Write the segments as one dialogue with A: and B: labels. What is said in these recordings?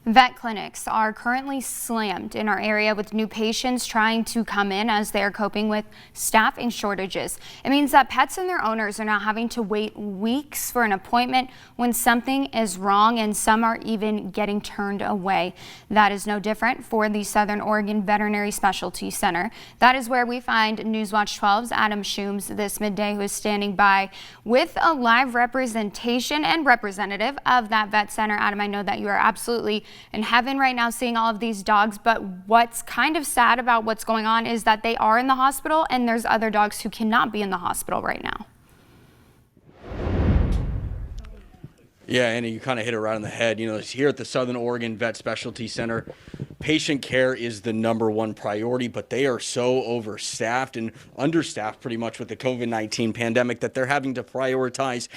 A: Vet clinics are currently slammed in our area with new patients trying to come in as they are coping with staffing shortages. It means that pets and their owners are now having to wait weeks for an appointment when something is wrong, and some are even getting turned away. That is no different for the Southern Oregon Veterinary Specialty Center. That is where we find Newswatch 12's Adam Schooms this midday, who is standing by with a live representation and representative of that vet center. Adam, I know that you are absolutely in heaven right now seeing all of these dogs, but what's kind of sad about what's going on is that they are in the hospital and there's other dogs who cannot be in the hospital right now.
B: Yeah, Annie, you kind of hit it right on the head. You know, here at the Southern Oregon Vet Specialty Center, patient care is the #1 priority, but they are so overstaffed and understaffed pretty much with the COVID-19 pandemic that they're having to prioritize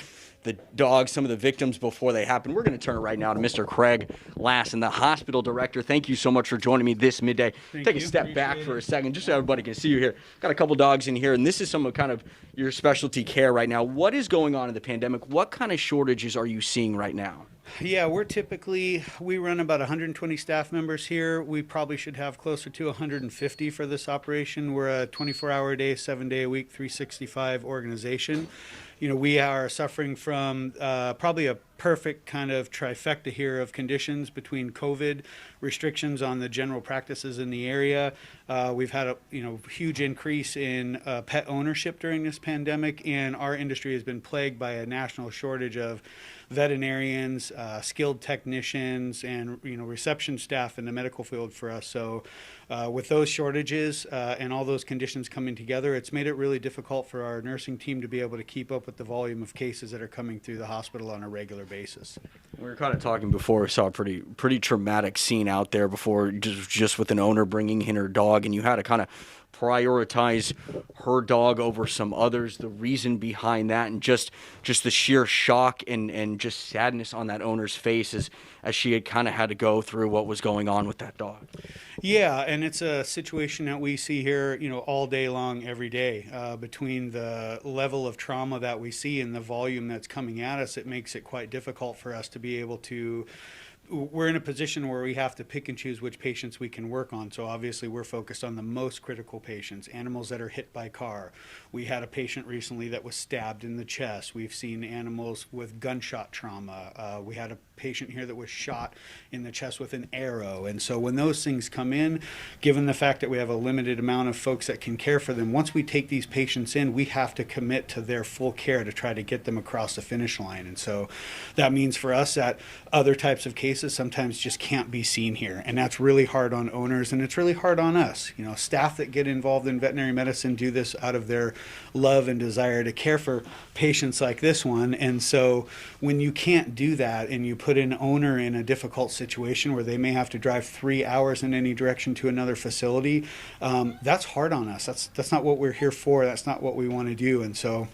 B: the dogs, some of the victims before they happen. We're going to turn it right now to Mr. Craig Lassen, the hospital director. Thank you so much for joining me this midday. Take a step back for a second, just so everybody can see you here. Got a couple dogs in here, and this is some of kind of your specialty care right now. What is going on in the pandemic? What kind of shortages are you seeing right now?
C: Yeah, we run about 120 staff members here. We probably should have closer to 150 for this operation. We're a 24-hour a day, 7-day a week, 365 organization. You know, we are suffering from probably a perfect kind of trifecta here of conditions between COVID restrictions on the general practices in the area. We've had a huge increase in pet ownership during this pandemic, and our industry has been plagued by a national shortage of veterinarians, skilled technicians, and reception staff in the medical field for us. So with those shortages and all those conditions coming together, it's made it really difficult for our nursing team to be able to keep up with the volume of cases that are coming through the hospital on a regular basis.
B: We were kind of talking before. We saw a pretty traumatic scene out there before, just with an owner bringing in her dog, and you had to kind of prioritize her dog over some others. The reason behind that, and just the sheer shock and just sadness on that owner's face as she had kind of had to go through what was going on with that dog.
C: Yeah, and it's a situation that we see here, all day long, every day. Between the level of trauma that we see and the volume that's coming at us, it makes it quite difficult for us to be able to. We're in a position where we have to pick and choose which patients we can work on. So obviously we're focused on the most critical patients, animals that are hit by car. We had a patient recently that was stabbed in the chest. We've seen animals with gunshot trauma. We had a patient here that was shot in the chest with an arrow. And so when those things come in, given the fact that we have a limited amount of folks that can care for them, once we take these patients in, we have to commit to their full care to try to get them across the finish line. And so that means for us that other types of cases sometimes just can't be seen here. And that's really hard on owners, and it's really hard on us. Staff that get involved in veterinary medicine do this out of their love and desire to care for patients like this one. And so when you can't do that and you put an owner in a difficult situation where they may have to drive 3 hours in any direction to another facility, that's hard on us. That's not what we're here for. That's not what we want to do. And so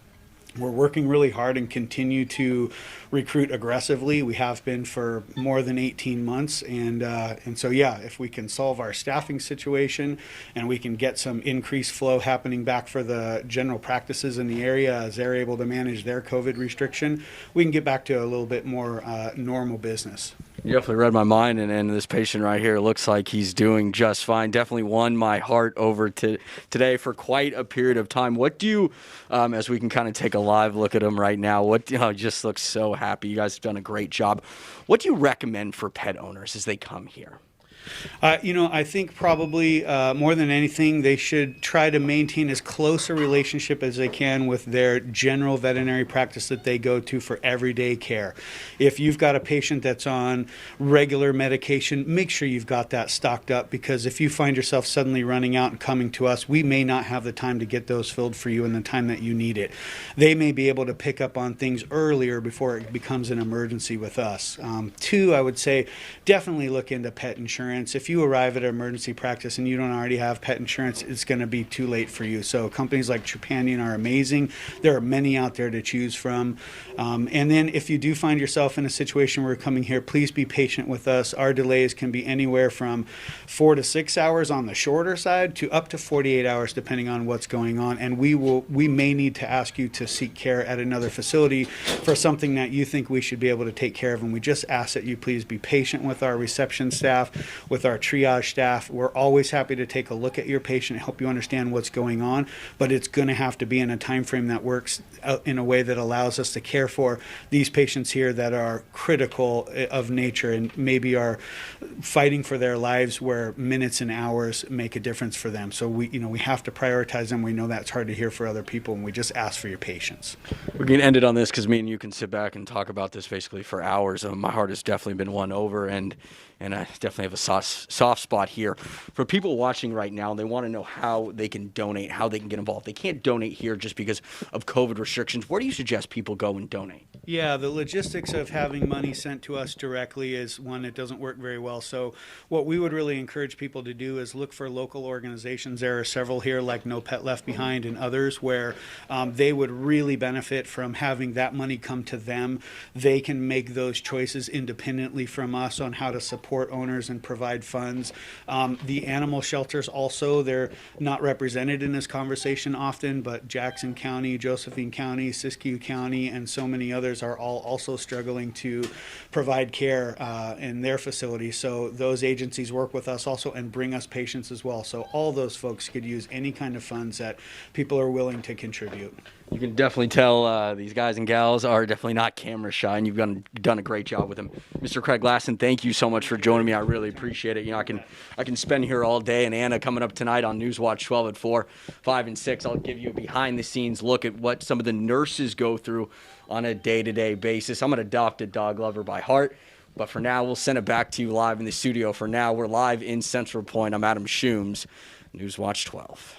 C: we're working really hard and continue to recruit aggressively. We have been for more than 18 months. And so, yeah, if we can solve our staffing situation and we can get some increased flow happening back for the general practices in the area as they're able to manage their COVID restriction, we can get back to a little bit more normal business.
B: You definitely read my mind, and this patient right here looks like he's doing just fine. Definitely won my heart over today for quite a period of time. What do you, as we can kind of take a live look at him right now, just looks so happy. You guys have done a great job. What do you recommend for pet owners as they come here?
C: I think probably more than anything, they should try to maintain as close a relationship as they can with their general veterinary practice that they go to for everyday care. If you've got a patient that's on regular medication, make sure you've got that stocked up, because if you find yourself suddenly running out and coming to us, we may not have the time to get those filled for you in the time that you need it. They may be able to pick up on things earlier before it becomes an emergency with us. Two, I would say definitely look into pet insurance. insurance. If you arrive at an emergency practice and you don't already have pet insurance, it's going to be too late for you. So companies like Trupanion are amazing. There are many out there to choose from. And then if you do find yourself in a situation where you're coming here, please be patient with us. Our delays can be anywhere from 4 to 6 hours on the shorter side to up to 48 hours, depending on what's going on. And we may need to ask you to seek care at another facility for something that you think we should be able to take care of. And we just ask that you please be patient with our reception staff, with our triage staff. We're always happy to take a look at your patient and help you understand what's going on, but it's going to have to be in a time frame that works in a way that allows us to care for these patients here that are critical of nature and maybe are fighting for their lives, where minutes and hours make a difference for them. So we have to prioritize them. We know that's hard to hear for other people, and we just ask for your patience.
B: We're going to end it on this because me and you can sit back and talk about this basically for hours. My heart has definitely been won over, and I definitely have a soft spot here. For people watching right now, they want to know how they can donate, how they can get involved. They can't donate here just because of COVID restrictions. Where do you suggest people go and donate?
C: Yeah, the logistics of having money sent to us directly is one that doesn't work very well. So what we would really encourage people to do is look for local organizations. There are several here like No Pet Left Behind and others where they would really benefit from having that money come to them. They can make those choices independently from us on how to support owners and provide funds. The animal shelters also, they're not represented in this conversation often, but Jackson County, Josephine County, Siskiyou County, and so many others are all also struggling to provide care in their facilities. So those agencies work with us also and bring us patients as well. So all those folks could use any kind of funds that people are willing to contribute.
B: You can definitely tell these guys and gals are definitely not camera shy, and you've done a great job with them. Mr. Craig Lassen, thank you so much for joining me. I really appreciate it. I can spend here all day. And Anna, coming up tonight on Newswatch 12 at 4, 5, and 6, I'll give you a behind-the-scenes look at what some of the nurses go through on a day-to-day basis. I'm an adopted dog lover by heart. But for now, we'll send it back to you live in the studio. For now, we're live in Central Point. I'm Adam Schoombs, Newswatch 12.